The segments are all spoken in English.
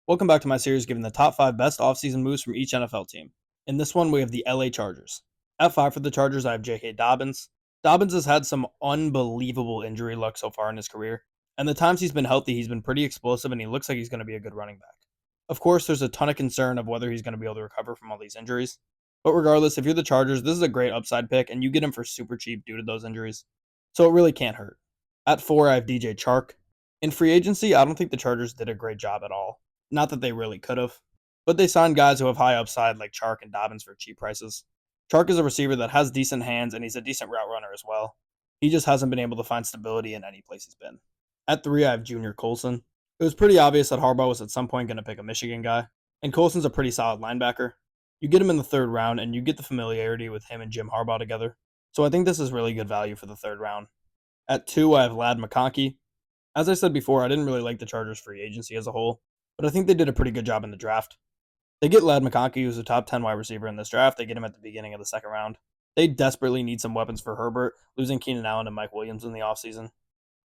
Welcome back to my series giving the top 5 best offseason moves from each NFL team. In this one, we have the LA Chargers. At 5 for the Chargers, I have J.K. Dobbins. Dobbins has had some unbelievable injury luck so far in his career, and the times he's been healthy, he's been pretty explosive, and he looks like he's going to be a good running back. Of course, there's a ton of concern of whether he's going to be able to recover from all these injuries, but regardless, if you're the Chargers, this is a great upside pick, and you get him for super cheap due to those injuries, so it really can't hurt. At 4, I have DJ Chark. In free agency, I don't think the Chargers did a great job at all. Not that they really could have, but they signed guys who have high upside like Chark and Dobbins for cheap prices. Chark is a receiver that has decent hands and he's a decent route runner as well. He just hasn't been able to find stability in any place he's been. At 3, I have Junior Colson. It was pretty obvious that Harbaugh was at some point going to pick a Michigan guy, and Colson's a pretty solid linebacker. You get him in the 3rd round and you get the familiarity with him and Jim Harbaugh together, so I think this is really good value for the 3rd round. At 2, I have Ladd McConkey. As I said before, I didn't really like the Chargers' free agency as a whole, but I think they did a pretty good job in the draft. They get Ladd McConkey, who's a top 10 wide receiver in this draft. They get him at the beginning of the 2nd round. They desperately need some weapons for Herbert, losing Keenan Allen and Mike Williams in the offseason.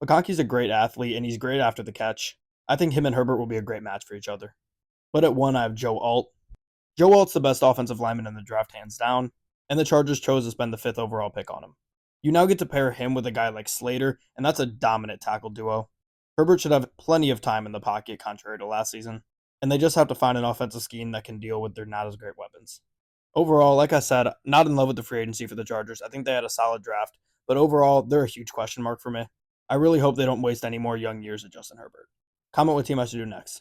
McConkey's a great athlete, and he's great after the catch. I think him and Herbert will be a great match for each other. But at 1, I have Joe Alt. Joe Alt's the best offensive lineman in the draft, hands down, and the Chargers chose to spend the 5th overall pick on him. You now get to pair him with a guy like Slater, and that's a dominant tackle duo. Herbert should have plenty of time in the pocket, contrary to last season, and they just have to find an offensive scheme that can deal with their not as great weapons. Overall, like I said, not in love with the free agency for the Chargers. I think they had a solid draft, but overall, they're a huge question mark for me. I really hope they don't waste any more young years of Justin Herbert. Comment what team I should do next.